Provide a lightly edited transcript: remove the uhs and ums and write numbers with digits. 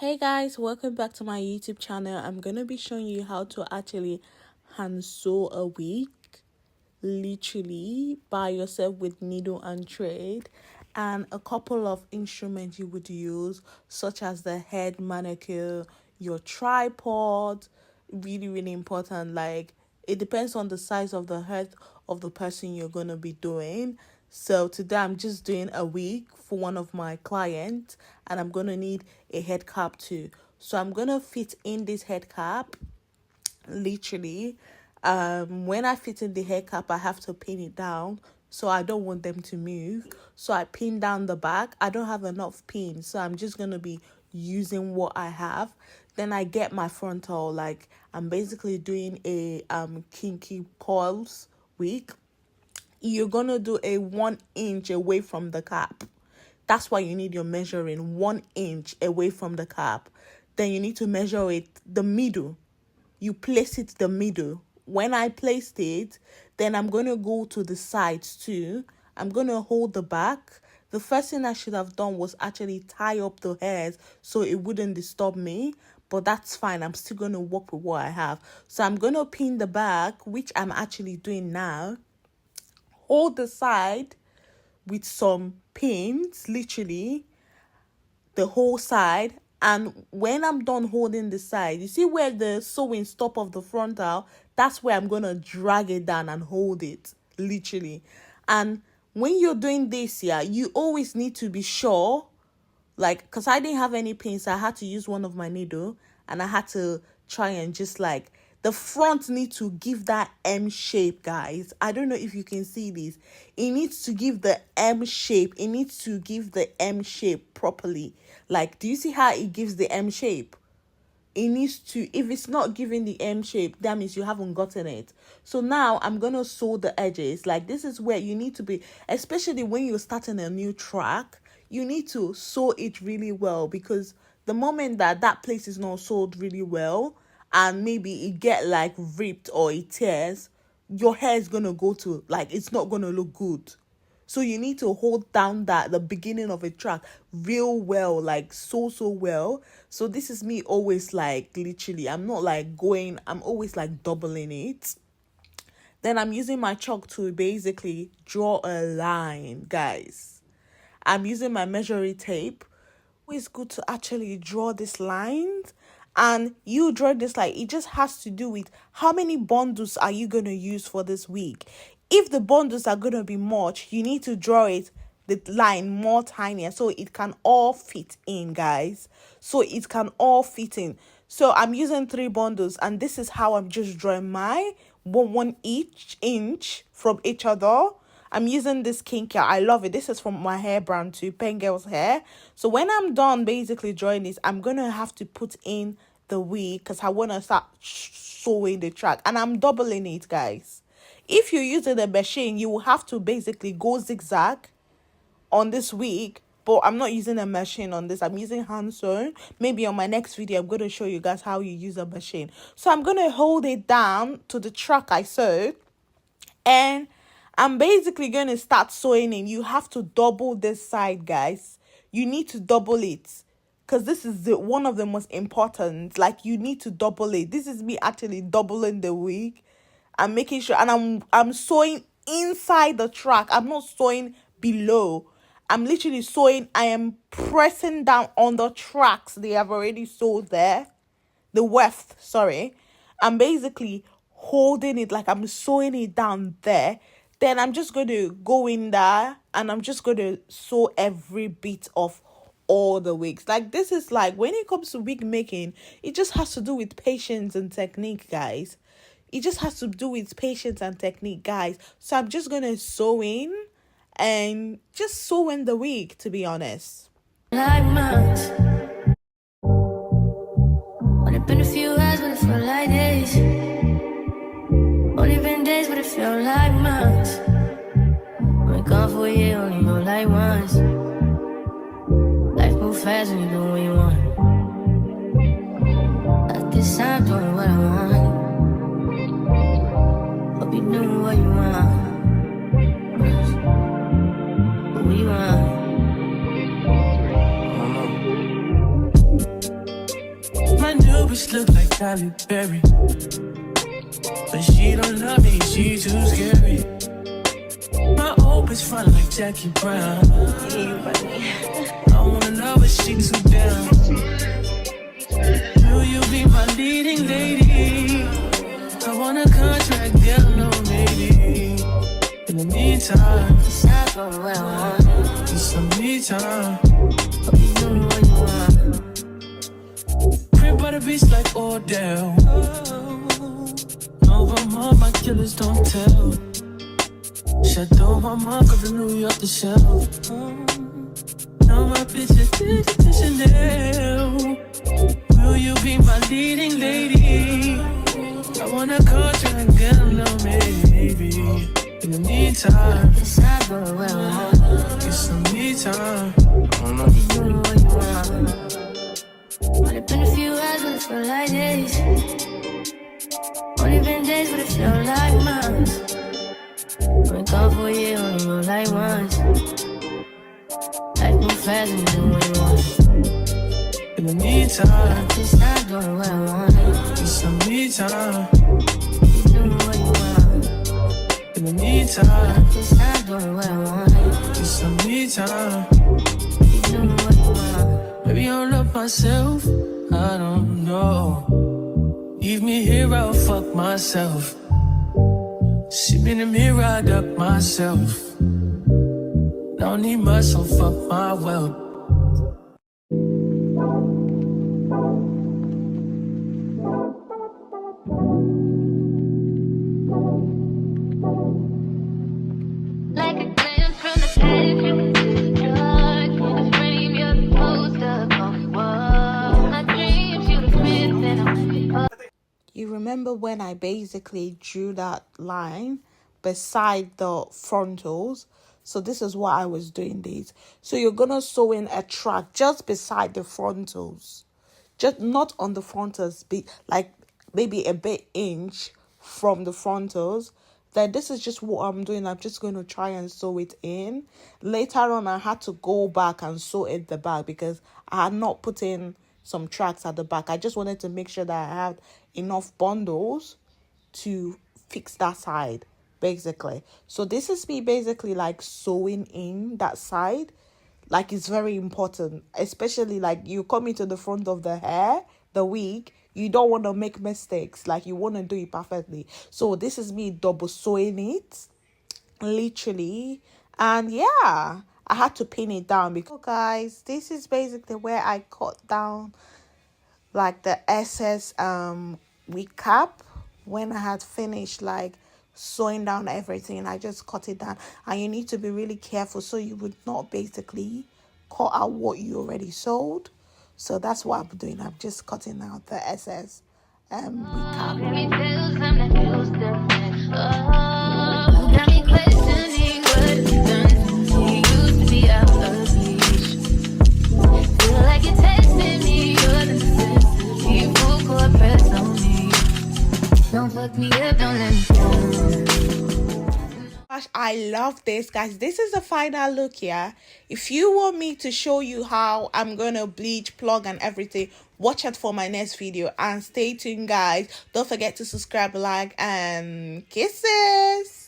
Hey guys, welcome back to my YouTube channel. I'm gonna be showing you how to actually hand sew a wig literally by yourself with needle and thread, and a couple of instruments you would use, such as the head manicure, your tripod. Really important. Like, it depends on the size of the head of the person you're gonna be doing. So today I'm just doing a wig for one of my clients, and I'm gonna need a head cap too. So I'm gonna fit in this head cap literally. When I fit in the hair cap, I have to pin it down, so I don't want them to move. So I pin down the back. I don't have enough pins, so I'm just gonna be using what I have. Then I get my frontal, like I'm basically doing a kinky coils wig. You're gonna do a 1 inch away from the cap. That's why you need your measuring 1 inch away from the cap. Then you need to measure it the middle. You place it the middle. When I placed it, then I'm going to go to the sides too. I'm going to hold the back. The first thing I should have done was actually tie up the hairs so it wouldn't disturb me. But that's fine. I'm still going to work with what I have. So I'm going to pin the back, which I'm actually doing now. Hold the side with some pins, literally the whole side. And when I'm done holding the side, you see where the sewing stop of the frontal, that's where I'm going to drag it down and hold it, literally. And when you're doing this, you always need to be sure, like, because I didn't have any pins, so I had to use one of my needle, and I had to try and just like, the front need to give that M shape, guys. I don't know if you can see this. It needs to give the M shape. It needs to give the M shape properly. Like, do you see how it gives the M shape? It needs to, if it's not giving the M shape, that means you haven't gotten it. So now I'm going to sew the edges. Like, this is where you need to be, especially when you're starting a new track, you need to sew it really well, because the moment that place is not sewed really well, and maybe it get like ripped or it tears, your hair is going to go to, like, it's not going to look good. So you need to hold down the beginning of a track real well, like so well. So this is me always like, literally, I'm not like going, I'm always like doubling it. Then I'm using my chalk to basically draw a line, guys. I'm using my measuring tape. It's good to actually draw this line. And you draw this, like, it just has to do with how many bundles are you going to use for this week. If the bundles are going to be much, you need to draw it, the line, more tinier, so it can all fit in, guys. So it can all fit in. So I'm using 3 bundles, and this is how I'm just drawing my one each inch from each other. I'm using this kinky. I love it. This is from my hair brand too, Pen Girl's Hair. So when I'm done basically drawing this, I'm going to have to put in the wig, because I want to start sewing the track. And I'm doubling it, guys. If you're using a machine, you will have to basically go zigzag on this wig. But I'm not using a machine on this. I'm using hand sewn. Maybe on my next video, I'm going to show you guys how you use a machine. So I'm going to hold it down to the track I sewed. And I'm basically going to start sewing in. You have to double this side, guys. You need to double it, because this is one of the most important. Like, you need to double it. This is me actually doubling the wig. I'm making sure, and I'm sewing inside the track. I'm not sewing below. I'm literally sewing. I am pressing down on the tracks they have already sewed there. The weft, sorry. I'm basically holding it, like I'm sewing it down there. Then I'm just going to go in there, and I'm just going to sew every bit of all the wigs. Like, this is like, when it comes to wig making, it just has to do with patience and technique, guys. It just has to do with patience and technique, guys. So I'm just going to sew in and just sew in the wig, to be honest. Like months. Only been a few hours, but it felt like days. Only been days, but it felt like months. Been gone for a year, only know like once. Life move fast when you do what you want. At this time, doing what I want. Hope you doing what you want. What you want. bitch look like Halle Berry, but she don't love me, she too scary. My old bitch front like Jackie Brown. I wanna know if she too down. Will you be my leading lady? I want a contract, girl, no maybe. In the meantime, it's not for where I want. It's some me time. Hope you know what you want. Crib by the beach like Odell. No, I'm on my killers, don't tell. Chateau, my mom got the New York to shelf. Now my bitch is addicted to Chanel. Will you be my leading lady? I wanna contract, girl, no maybe. In the meantime, it's not going well. Get some me time. I don't know if you know what you want. Only been a few hours, but it feel like days. Only been days, but it feel like months. Been gone for a year, only know like once. Life move fast and you do what you want. In the meantime, it's not going where I want it. Get some me time. You do what you want. In the meantime, it's not going where I want it. Get some me time. You do what you want. Maybe I don't love myself, I don't know. Leave me here, I'll fuck myself. See me in the mirror, I duck myself. Don't need much, so fuck my wealth. Like a glance from the past, you can see the dark. In the frame, you're the poster on the wall. My dreams, you the prince, and I'm You remember when I basically drew that line beside the frontals? So this is what I was doing these. So you're going to sew in a track just beside the frontals. Just not on the frontals, be like maybe a bit inch from the frontals. Then this is just what I'm doing. I'm just going to try and sew it in. Later on, I had to go back and sew it the back because I had not put in some tracks at the back. I just wanted to make sure that I had enough bundles to fix that side, basically. So this is me basically like sewing in that side. Like it's very important, especially like you come into the front of the hair, the wig, you don't want to make mistakes. Like you want to do it perfectly. So this is me double sewing it, literally. And yeah, I had to pin it down because guys, this is basically where I cut down like the excess wig cap. When I had finished like sewing down everything, I just cut it down. And you need to be really careful so you would not basically cut out what you already sewed. So that's what I'm doing. I'm just cutting out the excess wig cap. let me tell something that feels different. Oh, got me questioning what it's done. You used to be out of reach. Feel like you're testing me, you're the necessity. Full court press on me. Don't fuck me up, don't let me down. Gosh, I love this, guys. This is the final look here. If you want me to show you how I'm gonna bleach, plug and everything, watch out for my next video and stay tuned, guys. Don't forget to subscribe, like, and kisses.